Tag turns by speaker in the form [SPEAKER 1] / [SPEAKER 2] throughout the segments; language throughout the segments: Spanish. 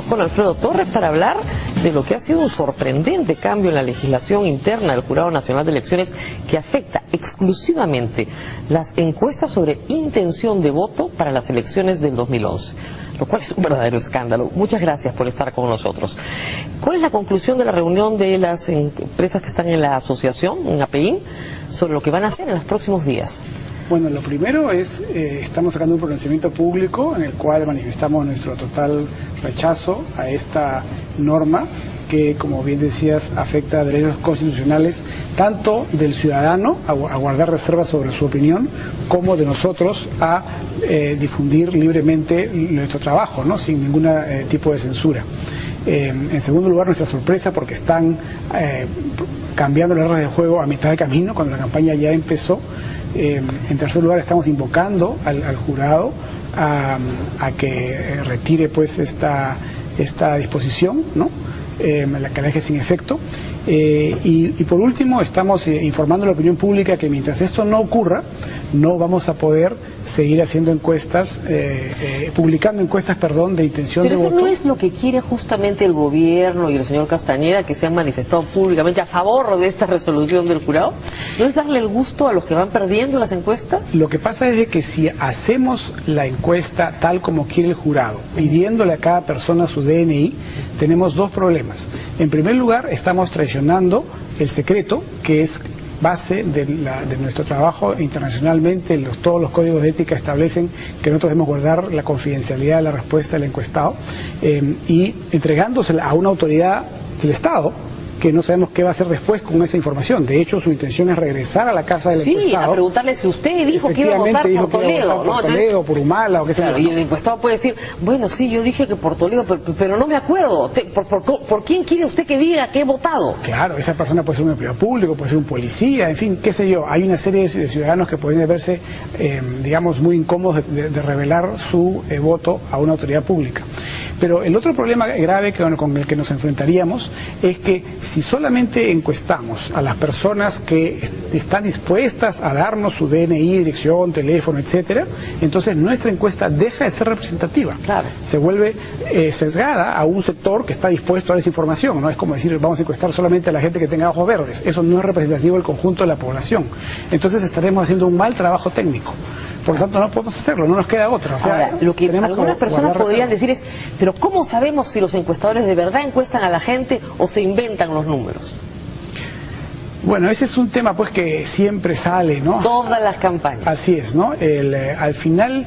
[SPEAKER 1] Con Alfredo Torres para hablar de lo que ha sido un sorprendente cambio en la legislación interna del Jurado Nacional de Elecciones que afecta exclusivamente las encuestas sobre intención de voto para las elecciones del 2011, lo cual es un verdadero escándalo. Muchas gracias por estar con nosotros. ¿Cuál es la conclusión de la reunión de las empresas que están en la asociación, en APEIN, sobre lo que van a hacer en los próximos días?
[SPEAKER 2] Bueno, lo primero es, estamos sacando un pronunciamiento público en el cual manifestamos nuestro total rechazo a esta norma que, como bien decías, afecta a derechos constitucionales tanto del ciudadano a guardar reservas sobre su opinión, como de nosotros a difundir libremente nuestro trabajo, ¿no? Sin ningún tipo de censura. En segundo lugar, nuestra sorpresa porque están cambiando las reglas del juego a mitad de camino, cuando la campaña ya empezó. En tercer lugar, estamos invocando al jurado a que retire pues esta disposición, ¿no? La que la deje sin efecto. Y por último, estamos informando a la opinión pública que mientras esto no ocurra, no vamos a poder seguir haciendo encuestas, publicando encuestas, de intención de voto.
[SPEAKER 1] Pero eso no es lo que quiere justamente el gobierno y el señor Castañeda, que se han manifestado públicamente a favor de esta resolución del jurado. ¿No es darle el gusto a los que van perdiendo las encuestas?
[SPEAKER 2] Lo que pasa es de que si hacemos la encuesta tal como quiere el jurado, pidiéndole a cada persona su DNI, tenemos dos problemas. En primer lugar, estamos traicionando el secreto, que es base de nuestro trabajo internacionalmente. Todos los códigos de ética establecen que nosotros debemos guardar la confidencialidad de la respuesta del encuestado, y entregándosela a una autoridad del Estado que no sabemos qué va a hacer después con esa información. De hecho, su intención es regresar a la casa del encuestado.
[SPEAKER 1] Sí, a preguntarle si usted dijo que iba a votar por Toledo, ¿no?
[SPEAKER 2] Por Toledo, por Humala o qué sé yo.
[SPEAKER 1] Y el encuestado puede decir, bueno, sí, yo dije que por Toledo, pero no me acuerdo. ¿Por quién quiere usted que diga que he votado?
[SPEAKER 2] Claro, esa persona puede ser un empleado público, puede ser un policía, en fin, qué sé yo. Hay una serie de ciudadanos que pueden verse, digamos, muy incómodos de revelar su voto a una autoridad pública. Pero el otro problema grave con el que nos enfrentaríamos es que si solamente encuestamos a las personas que están dispuestas a darnos su DNI, dirección, teléfono, etcétera, entonces nuestra encuesta deja de ser representativa.
[SPEAKER 1] Claro.
[SPEAKER 2] Se vuelve sesgada a un sector que está dispuesto a esa información, ¿no? Es como decir, vamos a encuestar solamente a la gente que tenga ojos verdes. Eso no es representativo del conjunto de la población. Entonces estaremos haciendo un mal trabajo técnico. Por lo tanto, no podemos hacerlo, no nos queda otra. O sea,
[SPEAKER 1] ahora, lo que algunas personas podrían decir es, pero ¿cómo sabemos si los encuestadores de verdad encuestan a la gente o se inventan los números?
[SPEAKER 2] Bueno, ese es un tema pues que siempre sale, ¿no?
[SPEAKER 1] Todas las campañas.
[SPEAKER 2] Así es, ¿no? Al final,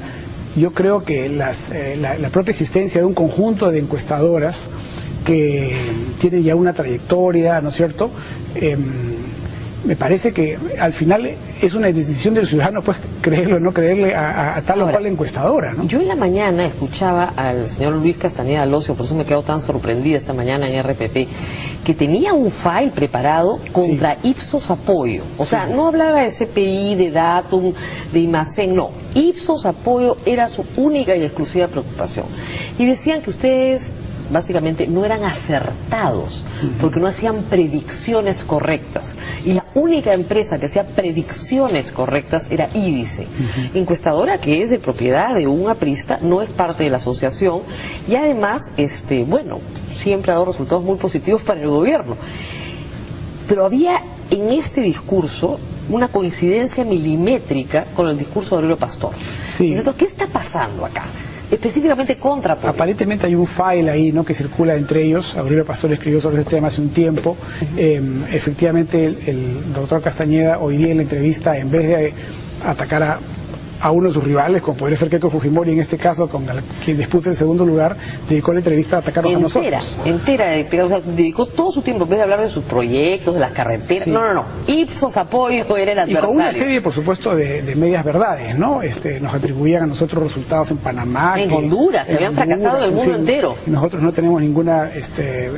[SPEAKER 2] yo creo que la propia existencia de un conjunto de encuestadoras que tienen ya una trayectoria, ¿no es cierto?, me parece que al final es una decisión del ciudadano, pues, creerle o no creerle a tal o cual encuestadora, ¿no?
[SPEAKER 1] Yo en la mañana escuchaba al señor Luis Castañeda Locio, por eso me quedo tan sorprendida esta mañana en RPP, que tenía un file preparado contra Ipsos Apoyo. O sea, no hablaba de CPI, de Datum, de Imacén, no. Ipsos Apoyo era su única y exclusiva preocupación. Y decían que ustedes básicamente no eran acertados porque no hacían predicciones correctas, y la única empresa que hacía predicciones correctas era Ídice, encuestadora que es de propiedad de un aprista, no es parte de la asociación, y además bueno, siempre ha dado resultados muy positivos para el gobierno. Pero había en este discurso una coincidencia milimétrica con el discurso de Aurelio Pastor.
[SPEAKER 2] Sí.
[SPEAKER 1] Entonces, ¿qué está pasando acá? Específicamente contra Apoyo.
[SPEAKER 2] Aparentemente hay un file ahí, ¿no?, que circula entre ellos. Aurelio Pastor escribió sobre este tema hace un tiempo. Efectivamente, el doctor Castañeda hoy día en la entrevista, en vez de atacar a uno de sus rivales, como podría ser Keiko Fujimori en este caso, con quien disputa el segundo lugar, dedicó la entrevista a atacarnos a nosotros.
[SPEAKER 1] O sea, dedicó todo su tiempo, en vez de hablar de sus proyectos, de las carreteras. Sí. No. Ipsos Apoyo era el adversario.
[SPEAKER 2] Y con una serie, por supuesto, de medias verdades, ¿no? Nos atribuían a nosotros resultados en Panamá.
[SPEAKER 1] En Honduras, que habían fracasado en el mundo entero.
[SPEAKER 2] Y nosotros no tenemos ninguna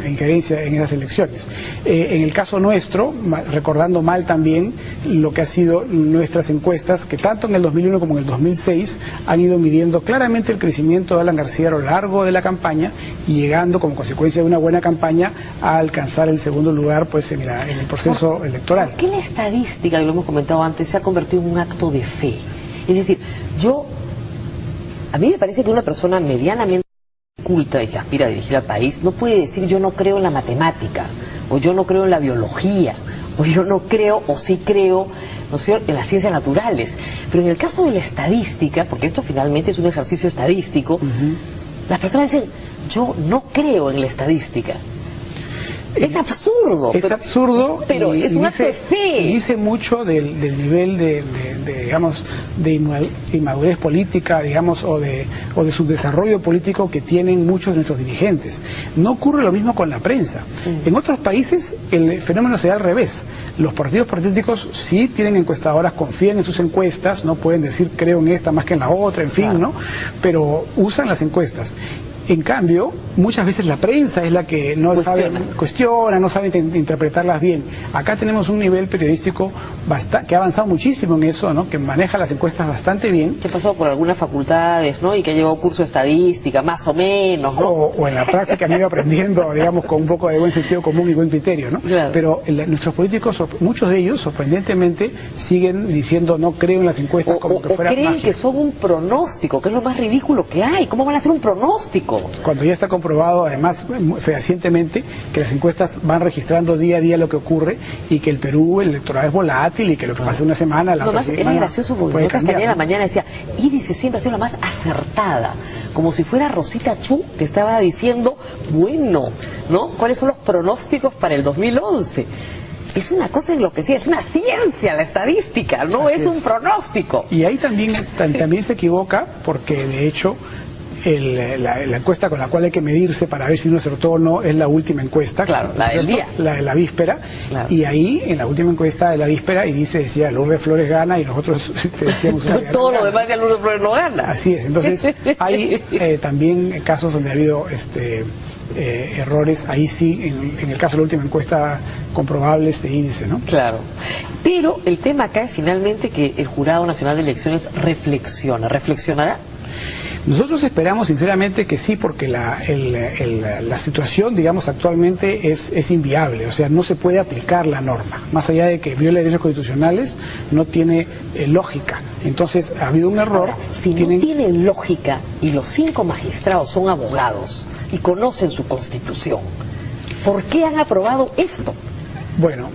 [SPEAKER 2] injerencia en esas elecciones. En el caso nuestro, recordando mal también lo que ha sido nuestras encuestas, que tanto en el 2001 como en el 2006 han ido midiendo claramente el crecimiento de Alan García a lo largo de la campaña y llegando como consecuencia de una buena campaña a alcanzar el segundo lugar pues en el proceso electoral.
[SPEAKER 1] ¿Por qué la estadística, y lo hemos comentado antes, se ha convertido en un acto de fe? Es decir, a mí me parece que una persona medianamente culta y que aspira a dirigir al país no puede decir yo no creo en la matemática, o yo no creo en la biología, o yo no creo o sí creo, ¿no es cierto?, en las ciencias naturales. Pero en el caso de la estadística, porque esto finalmente es un ejercicio estadístico, las personas dicen yo no creo en la estadística. Es absurdo.
[SPEAKER 2] Es absurdo,
[SPEAKER 1] pero es un acto de fe.
[SPEAKER 2] Y dice mucho del nivel digamos, de inmadurez política, digamos, o de subdesarrollo político que tienen muchos de nuestros dirigentes. No ocurre lo mismo con la prensa. En otros países el fenómeno se da al revés. Los partidos políticos sí tienen encuestadoras, confían en sus encuestas, no pueden decir creo en esta más que en la otra, en fin, claro, ¿no? Pero usan las encuestas. En cambio, muchas veces la prensa es la que no cuestiona, no sabe interpretarlas bien. Acá tenemos un nivel periodístico que ha avanzado muchísimo en eso, ¿no? Que maneja las encuestas bastante bien.
[SPEAKER 1] Que ha pasado por algunas facultades, ¿no? Y que ha llevado curso de estadística, más o menos, ¿no?
[SPEAKER 2] O en la práctica han ido aprendiendo, digamos, con un poco de buen sentido común y buen criterio, ¿no?
[SPEAKER 1] Claro.
[SPEAKER 2] Pero nuestros políticos, muchos de ellos, sorprendentemente, siguen diciendo no creo en las encuestas como que fuera
[SPEAKER 1] creen
[SPEAKER 2] magia.
[SPEAKER 1] que son un pronóstico, que es lo más ridículo que hay. ¿Cómo van a hacer un pronóstico?
[SPEAKER 2] Cuando ya está comprobado, además, fehacientemente, que las encuestas van registrando día a día lo que ocurre y que el Perú, el electorado es volátil y que lo que pasa una semana, la otra semana...
[SPEAKER 1] Era gracioso porque Castañeda en la mañana decía, Índice siempre ha sido la más acertada, como si fuera Rosita Chu, que estaba diciendo, bueno, ¿no? ¿Cuáles son los pronósticos para el 2011? Es una cosa enloquecida, es una ciencia la estadística, no es un pronóstico.
[SPEAKER 2] Y ahí también se equivoca porque, de hecho... La encuesta con la cual hay que medirse para ver si uno acertó o no es la última encuesta.
[SPEAKER 1] Claro, la del día.
[SPEAKER 2] La de la víspera.
[SPEAKER 1] Claro.
[SPEAKER 2] Y ahí, en la última encuesta de la víspera, y decía Lourdes Flores gana y nosotros decíamos...
[SPEAKER 1] Todo lo demás ya Lourdes Flores no gana.
[SPEAKER 2] Así es, entonces hay también casos donde ha habido errores, ahí sí, en el caso de la última encuesta comprobable este índice, ¿no?
[SPEAKER 1] Claro. Pero el tema acá es finalmente que el Jurado Nacional de Elecciones reflexionará.
[SPEAKER 2] Nosotros esperamos sinceramente que sí, porque la situación, digamos, actualmente es inviable, o sea, no se puede aplicar la norma, más allá de que viola derechos constitucionales, no tiene lógica. Entonces, ha habido un error.
[SPEAKER 1] Ahora, si no tiene lógica y los 5 magistrados son abogados y conocen su constitución, ¿por qué han aprobado esto?
[SPEAKER 2] Bueno,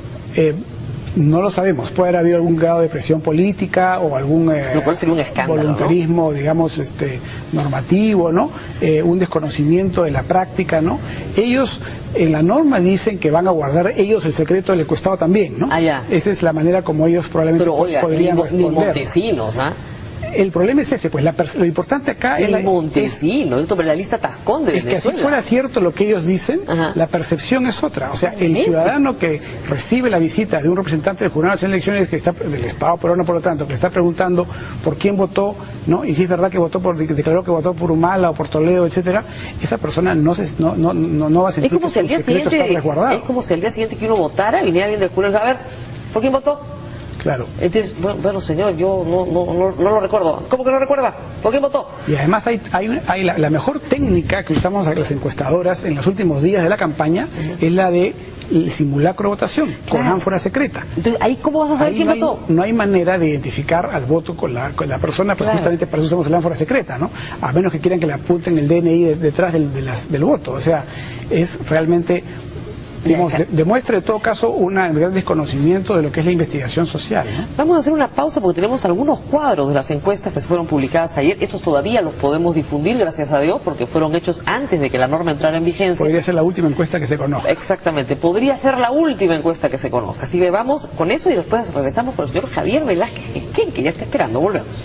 [SPEAKER 2] no lo sabemos, puede haber habido algún grado de presión política o algún
[SPEAKER 1] lo cual sería un escándalo,
[SPEAKER 2] voluntarismo,
[SPEAKER 1] ¿no?
[SPEAKER 2] Digamos, normativo, ¿no? Un desconocimiento de la práctica, ¿no? Ellos en la norma dicen que van a guardar ellos el secreto del encuestado también, ¿no? Esa es la manera como ellos probablemente podrían responder.
[SPEAKER 1] Ni Montesinos, ¿ah?
[SPEAKER 2] El problema es ese, pues lo importante acá es
[SPEAKER 1] Montesinos, esto sobre la lista Tascón de Venezuela.
[SPEAKER 2] Es que si fuera cierto lo que ellos dicen, la percepción es otra. O sea, el ciudadano que recibe la visita de un representante del Jurado Nacional de Elecciones que está del Estado peruano, por lo tanto, que le está preguntando por quién votó, ¿no? Y si es verdad que declaró que votó por Humala o por Toledo, etcétera, esa persona no va a sentir que su secreto está resguardado.
[SPEAKER 1] Es como si al día siguiente que uno votara, viniera alguien del jurado a ver, ¿por quién votó?
[SPEAKER 2] Claro.
[SPEAKER 1] Entonces, bueno, señor, yo no lo recuerdo. ¿Cómo que no recuerda? ¿Por qué votó?
[SPEAKER 2] Y además hay la mejor técnica que usamos las encuestadoras en los últimos días de la campaña es la de el simulacro de votación, con ánfora secreta.
[SPEAKER 1] Entonces, ¿ahí cómo vas a saber quién votó?
[SPEAKER 2] No hay manera de identificar al voto con la persona, pero justamente para eso usamos el ánfora secreta, ¿no? A menos que quieran que le apunten el DNI detrás del voto. O sea, es realmente... demuestra en todo caso un gran desconocimiento de lo que es la investigación social, ¿no?
[SPEAKER 1] Vamos a hacer una pausa porque tenemos algunos cuadros de las encuestas que se fueron publicadas ayer. Estos todavía los podemos difundir, gracias a Dios, porque fueron hechos antes de que la norma entrara en vigencia.
[SPEAKER 2] Podría ser la última encuesta que se conozca.
[SPEAKER 1] Exactamente, podría ser la última encuesta que se conozca. Así que vamos con eso y después regresamos con el señor Javier Velázquez Esquén, que ya está esperando. Volvemos.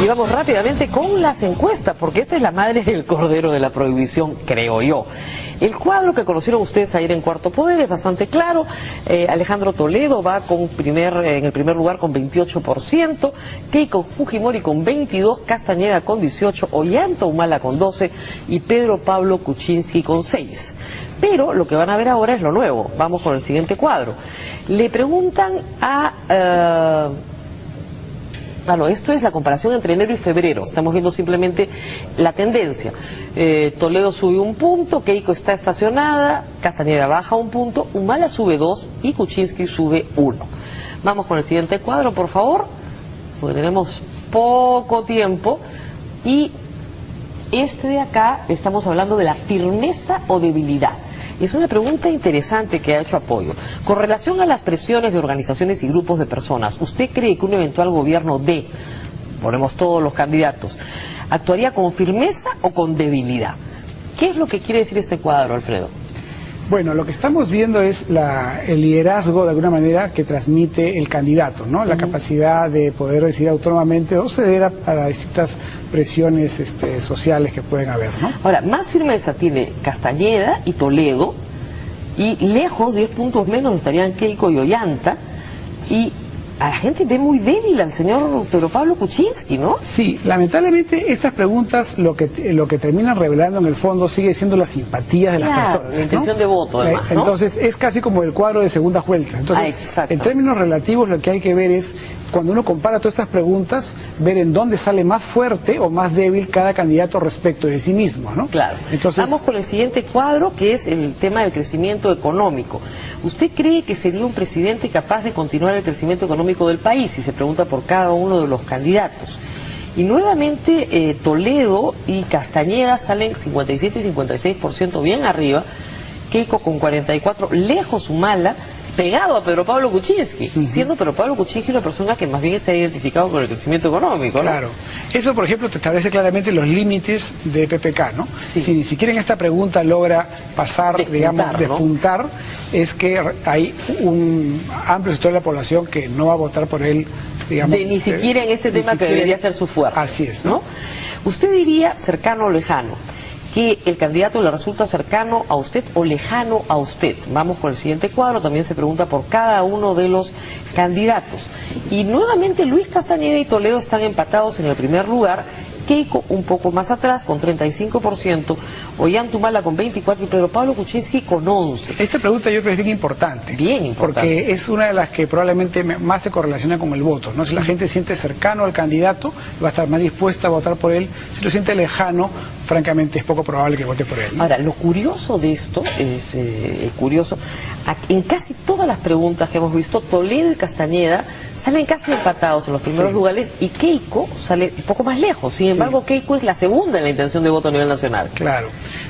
[SPEAKER 1] Y vamos rápidamente con las encuestas, porque esta es la madre del cordero de la prohibición, creo yo. El cuadro que conocieron ustedes ayer en Cuarto Poder es bastante claro. Alejandro Toledo va en el primer lugar con 28%, Keiko Fujimori con 22%, Castañeda con 18%, Ollanta Humala con 12% y Pedro Pablo Kuczynski con 6%. Pero lo que van a ver ahora es lo nuevo. Vamos con el siguiente cuadro. Le preguntan a... esto es la comparación entre enero y febrero. Estamos viendo simplemente la tendencia. Toledo sube 1 punto, Keiko está estacionada, Castañeda baja 1 punto, Humala sube 2 y Kuczynski sube 1. Vamos con el siguiente cuadro, por favor, porque tenemos poco tiempo. Y este de acá estamos hablando de la firmeza o debilidad. Es una pregunta interesante que ha hecho Apoyo. Con relación a las presiones de organizaciones y grupos de personas, ¿usted cree que un eventual gobierno ponemos todos los candidatos, actuaría con firmeza o con debilidad? ¿Qué es lo que quiere decir este cuadro, Alfredo?
[SPEAKER 2] Bueno, lo que estamos viendo es el liderazgo, de alguna manera, que transmite el candidato, ¿no? La capacidad de poder decidir autónomamente o ceder a distintas presiones sociales que pueden haber, ¿no?
[SPEAKER 1] Ahora, más firmeza tiene Castañeda y Toledo, y lejos, 10 puntos menos, estarían Keiko y Ollanta, y a la gente ve muy débil al señor Pedro Pablo Kuczynski, ¿no?
[SPEAKER 2] Sí, lamentablemente estas preguntas lo que terminan revelando en el fondo sigue siendo las simpatías de las personas,
[SPEAKER 1] la intención de voto, además, ¿no?
[SPEAKER 2] Entonces es casi como el cuadro de segunda vuelta. Entonces, en términos relativos lo que hay que ver es, cuando uno compara todas estas preguntas, ver en dónde sale más fuerte o más débil cada candidato respecto de sí mismo, ¿no?
[SPEAKER 1] Claro.
[SPEAKER 2] Entonces,
[SPEAKER 1] vamos con el siguiente cuadro, que es el tema del crecimiento económico. ¿Usted cree que sería un presidente capaz de continuar el crecimiento económico del país? Y se pregunta por cada uno de los candidatos. Y nuevamente Toledo y Castañeda salen 57 y 56% bien arriba, Keiko con 44, lejos Humala, pegado a Pedro Pablo Kuczynski, siendo Pedro Pablo Kuczynski una persona que más bien se ha identificado con el crecimiento económico, ¿no? Claro.
[SPEAKER 2] Eso, por ejemplo, te establece claramente los límites de PPK, ¿no?
[SPEAKER 1] Sí.
[SPEAKER 2] Si ni siquiera en esta pregunta logra pasar, despuntar, ¿no? Es que hay un amplio sector de la población que no va a votar por él, digamos.
[SPEAKER 1] Ni siquiera en este tema que debería ser su fuerte.
[SPEAKER 2] Así es, ¿no?
[SPEAKER 1] ¿Usted diría cercano o lejano que el candidato le resulta cercano a usted o lejano a usted? Vamos con el siguiente cuadro, también se pregunta por cada uno de los candidatos. Y nuevamente Luis Castañeda y Toledo están empatados en el primer lugar, Keiko un poco más atrás con 35%, Ollanta Humala con 24% y Pedro Pablo Kuczynski con 11%.
[SPEAKER 2] Esta pregunta yo creo que es bien importante.
[SPEAKER 1] Bien importante.
[SPEAKER 2] Porque es una de las que probablemente más se correlaciona con el voto, ¿no? Si la gente siente cercano al candidato, va a estar más dispuesta a votar por él. Si lo siente lejano, francamente es poco probable que vote por él, ¿no?
[SPEAKER 1] Ahora, lo curioso de esto es curioso, en casi todas las preguntas que hemos visto, Toledo y Castañeda salen casi empatados en los primeros lugares y Keiko sale un poco más lejos. Sin embargo, Keiko es la segunda en la intención de voto a nivel nacional. Claro,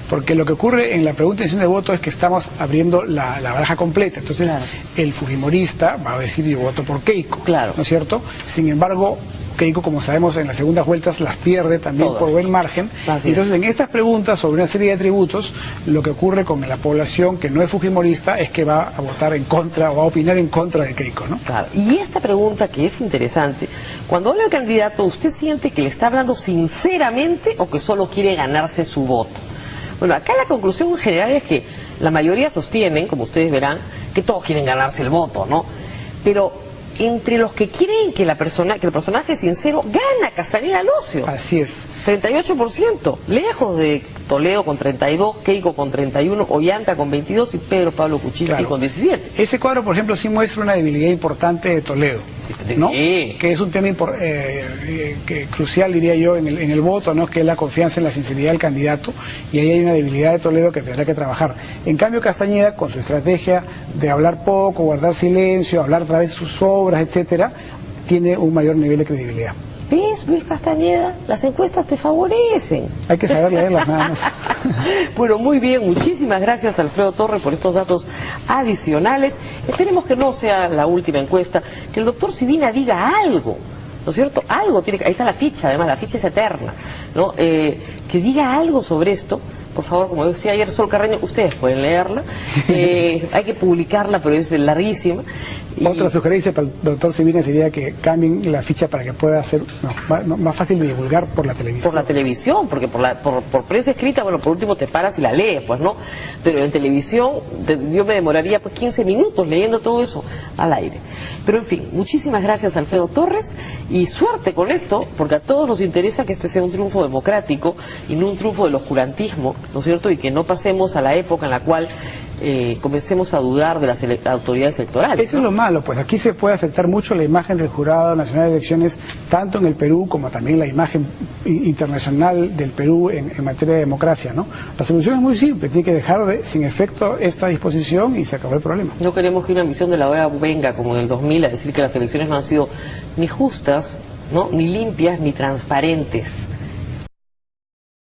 [SPEAKER 2] porque lo que ocurre en la pregunta de intención de voto es que estamos abriendo la baraja completa. Entonces, el fujimorista va a decir yo voto por Keiko, ¿no es cierto? Sin embargo, Keiko, como sabemos, en las segundas vueltas las pierde también por buen margen. Entonces, en estas preguntas sobre una serie de atributos, lo que ocurre con la población que no es fujimorista es que va a votar en contra o va a opinar en contra de Keiko, ¿no?
[SPEAKER 1] Claro. Y esta pregunta que es interesante, cuando habla el candidato, ¿usted siente que le está hablando sinceramente o que solo quiere ganarse su voto? Bueno, acá la conclusión en general es que la mayoría sostienen, como ustedes verán, que todos quieren ganarse el voto, ¿no? Pero entre los que creen que el personaje es sincero, gana Castañeda Locio.
[SPEAKER 2] Así es.
[SPEAKER 1] 38%, lejos de Toledo con 32, Keiko con 31, Ollanta con 22 y Pedro Pablo Kuczynski con 17.
[SPEAKER 2] Ese cuadro, por ejemplo, sí muestra una debilidad importante de Toledo, ¿no? Que es un tema crucial, diría yo, en el voto, ¿no? Que es la confianza en la sinceridad del candidato, y ahí hay una debilidad de Toledo que tendrá que trabajar. En cambio, Castañeda, con su estrategia de hablar poco, guardar silencio, hablar a través de sus obras, etcétera, tiene un mayor nivel de credibilidad.
[SPEAKER 1] ¿Ves, Luis Castañeda? Las encuestas te favorecen.
[SPEAKER 2] Hay que saber leerlas nada más.
[SPEAKER 1] Bueno, muy bien. Muchísimas gracias, Alfredo Torres, por estos datos adicionales. Esperemos que no sea la última encuesta, que el doctor Sibina diga algo, ¿no es cierto? Algo tiene que... Ahí está la ficha, además, la ficha es eterna, ¿no? Que diga algo sobre esto. Por favor, como decía ayer Sol Carreño, ustedes pueden leerla. Hay que publicarla, pero es larguísima.
[SPEAKER 2] Otra sugerencia para el doctor Sibina sería que cambien la ficha para que pueda ser más fácil de divulgar por la televisión.
[SPEAKER 1] Por la televisión, porque por prensa escrita, bueno, por último te paras y la lees, pues, ¿no? Pero en televisión yo me demoraría pues 15 minutos leyendo todo eso al aire. Pero en fin, muchísimas gracias, Alfredo Torres, y suerte con esto, porque a todos nos interesa que esto sea un triunfo democrático y no un triunfo del oscurantismo, ¿no es cierto? Y que no pasemos a la época en la cual comencemos a dudar de las autoridades electorales,
[SPEAKER 2] Eso es lo malo, pues aquí se puede afectar mucho la imagen del Jurado Nacional de Elecciones, tanto en el Perú como también la imagen internacional del Perú en materia de democracia, ¿no? La solución es muy simple, tiene que dejar sin efecto esta disposición y se acabó el problema.
[SPEAKER 1] No queremos que una misión de la OEA venga como en el 2000 a decir que las elecciones no han sido ni justas, ¿no? Ni limpias, ni transparentes.